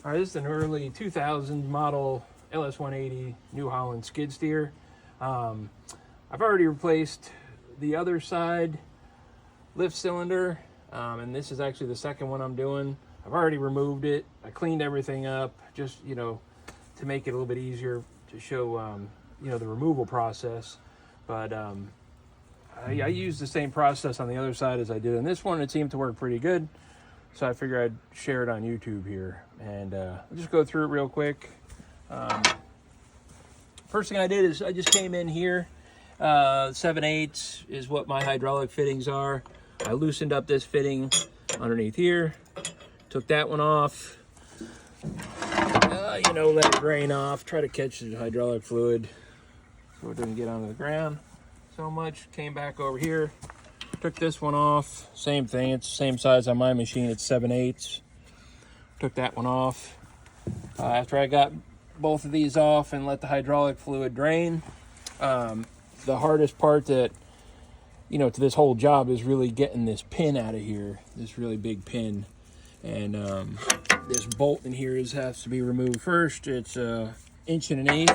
All right, this is an early 2000 model LS180 New Holland skid steer. I've already replaced the other side lift cylinder, and this is actually the second one I'm doing. I've already removed it. I cleaned everything up, just, you know, to make it a little bit easier to show, you know, the removal process. But I used the same process on the other side as I did on this one. It seemed to work pretty good. So I figured I'd share it on YouTube here, and I'll just go through it real quick. First thing I did is I just came in here. 7/8 is what my hydraulic fittings are. I loosened up this fitting underneath here, took that one off. You know, let it drain off. Try to catch the hydraulic fluid so it doesn't get onto the ground so much. Came back over here. Took this one off, same thing, it's the same size on my machine, it's 7/8. Took that one off. After I got both of these off and let the hydraulic fluid drain, the hardest part that, you know, to this whole job is really getting this pin out of here, this really big pin. And this bolt in here has to be removed first. It's 1 1/8 inches.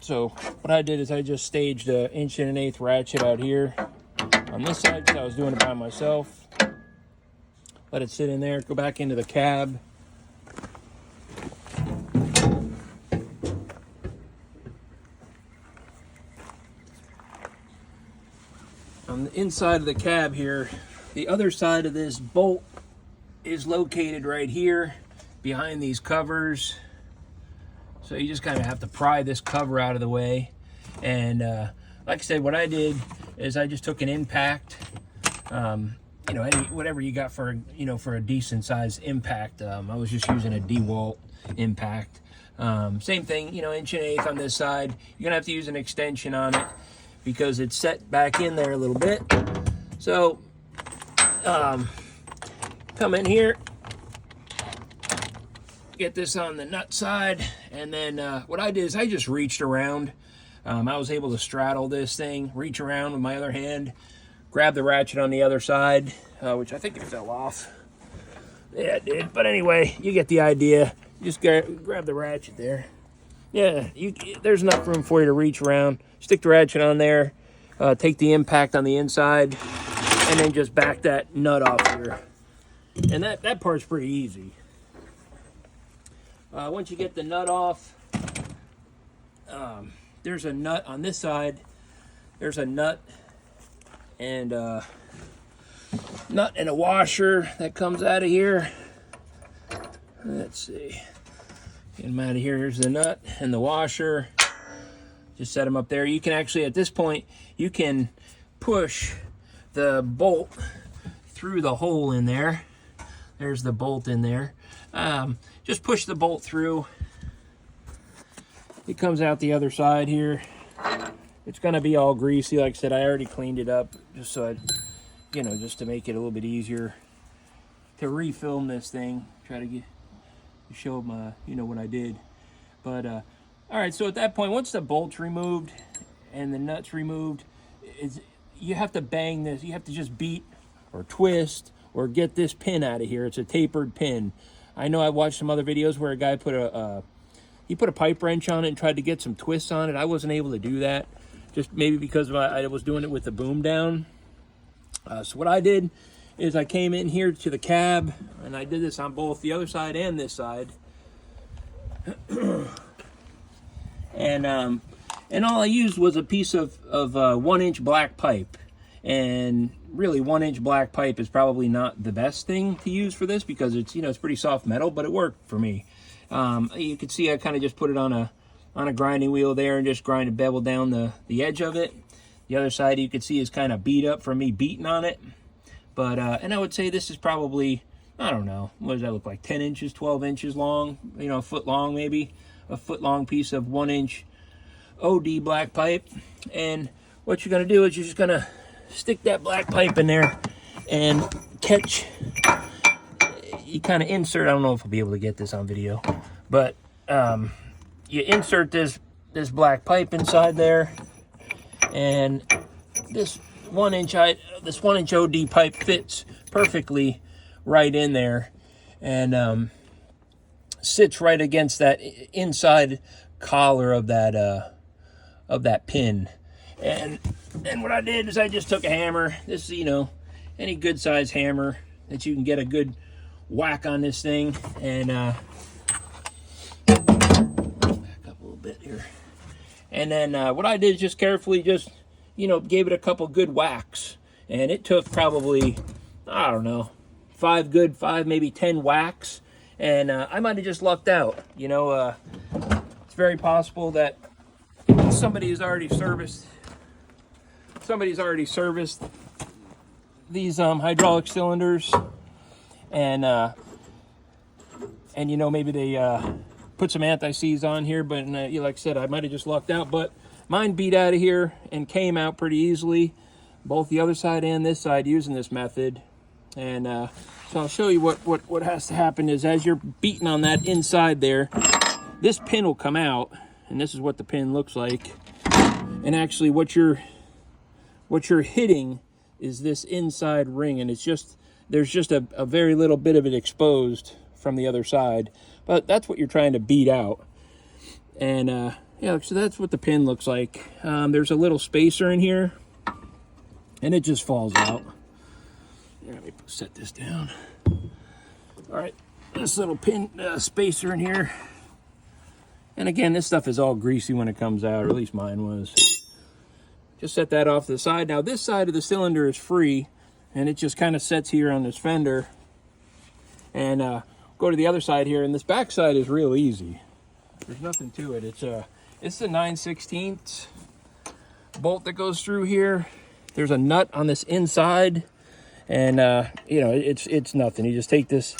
So what I did is I just staged a 1 1/8 inch ratchet out here on this side because I was doing it by myself. Let it sit in there, go back into the cab. On the inside of the cab here, the other side of this bolt is located right here behind these covers. So you just kind of have to pry this cover out of the way. And like I said, what I did is I just took an impact, you know, whatever you got for, you know, for a decent size impact. I was just using a DeWalt impact. Same thing, you know, 1 1/8 inch on this side. You're gonna have to use an extension on it because it's set back in there a little bit. So come in here, get this on the nut side, and then what I did is I just reached around. I was able to straddle this thing, reach around with my other hand, grab the ratchet on the other side, which I think it fell off. Yeah, it did. But anyway, you get the idea. Just grab the ratchet there. Yeah, there's enough room for you to reach around. Stick the ratchet on there, take the impact on the inside, and then just back that nut off here. And that part's pretty easy. Once you get the nut off, there's a nut on this side. There's a nut and a washer that comes out of here. Let's see. Get them out of here. Here's the nut and the washer. Just set them up there. You can actually, at this point, you can push the bolt through the hole in there. There's the bolt in there. Just push the bolt through. It comes out the other side here. It's gonna be all greasy. Like I said, I already cleaned it up just so I, you know, just to make it a little bit easier to refilm this thing. Try to show them, you know, what I did. But all right. So at that point, once the bolt's removed and the nut's removed, you have to bang this. You have to just beat or twist or get this pin out of here. It's a tapered pin. I know I watched some other videos where a guy put a pipe wrench on it and tried to get some twists on it. I wasn't able to do that, just maybe because I was doing it with the boom down. So what I did is I came in here to the cab, and I did this on both the other side and this side. And all I used was a piece of 1 inch black pipe. And really, 1 inch black pipe is probably not the best thing to use for this because it's, you know, it's pretty soft metal, but it worked for me. You can see I kind of just put it on a grinding wheel there and just bevel down the edge of it. The other side you can see is kind of beat up from me beating on it. But and I would say this is probably, I don't know, what does that look like? 10 inches, 12 inches long, you know, a foot long maybe, a foot long piece of 1 inch OD black pipe. And what you're gonna do is you're just gonna stick that black pipe in there and catch. You kind of insert, I don't know if I'll be able to get this on video, but you insert this black pipe inside there, and this 1 inch OD pipe fits perfectly right in there. and sits right against that inside collar of that pin. And what I did is I just took a hammer. This is, any good size hammer that you can get a good whack on this thing, and back up a little bit here. And then what I did is just carefully gave it a couple good whacks. And it took probably, I don't know, 5, maybe 10 whacks. And I might have just lucked out. It's very possible that somebody's already serviced these hydraulic cylinders. And maybe they put some anti-seize on here. But like I said, I might have just lucked out. But mine beat out of here and came out pretty easily, both the other side and this side, using this method. And so I'll show you what has to happen is, as you're beating on that inside there, this pin will come out, and this is what the pin looks like. And actually what you're hitting is this inside ring, and there's just a very little bit of it exposed from the other side. But that's what you're trying to beat out. And yeah, so that's what the pin looks like. There's a little spacer in here, and it just falls out. Here, let me set this down. All right, this little pin spacer in here. And again, this stuff is all greasy when it comes out, or at least mine was. Just set that off to the side. Now this side of the cylinder is free, and it just kind of sets here on this fender. And go to the other side here, and this back side is real easy. There's nothing to it. It's a 9/16 bolt that goes through here. There's a nut on this inside, and it's nothing. You just take this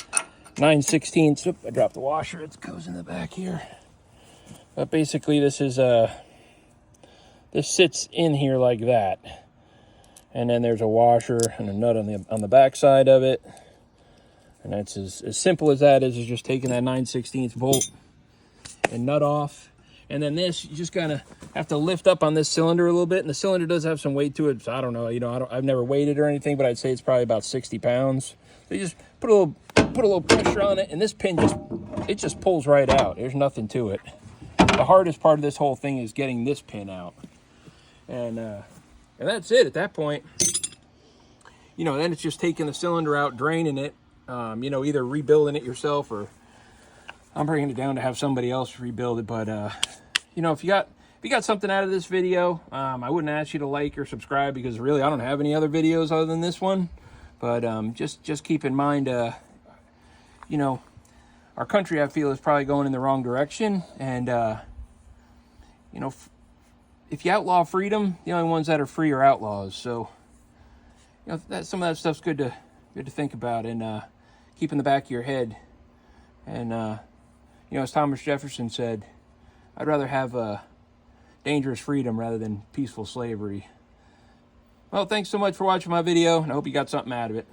9/16. Oop, I dropped the washer. It goes in the back here. But basically, this sits in here like that, and then there's a washer and a nut on the back side of it, and that's as simple as that is just taking that 9/16 bolt and nut off. And then this, you just kind of have to lift up on this cylinder a little bit, and the cylinder does have some weight to it. So I don't know, I've never weighed it or anything, but I'd say it's probably about 60 pounds. So you just put a little pressure on it, and this pin just pulls right out. There's nothing to it. The hardest part of this whole thing is getting this pin out, and that's it at that point. Then it's just taking the cylinder out, draining it, either rebuilding it yourself, or I'm bringing it down to have somebody else rebuild it. But if you got something out of this video, I wouldn't ask you to like or subscribe, because really I don't have any other videos other than this one. But just keep in mind, our country, I feel, is probably going in the wrong direction. And if you outlaw freedom, the only ones that are free are outlaws. So some of that stuff's good to think about, and keep in the back of your head. And as Thomas Jefferson said, I'd rather have dangerous freedom rather than peaceful slavery. Well, thanks so much for watching my video, and I hope you got something out of it.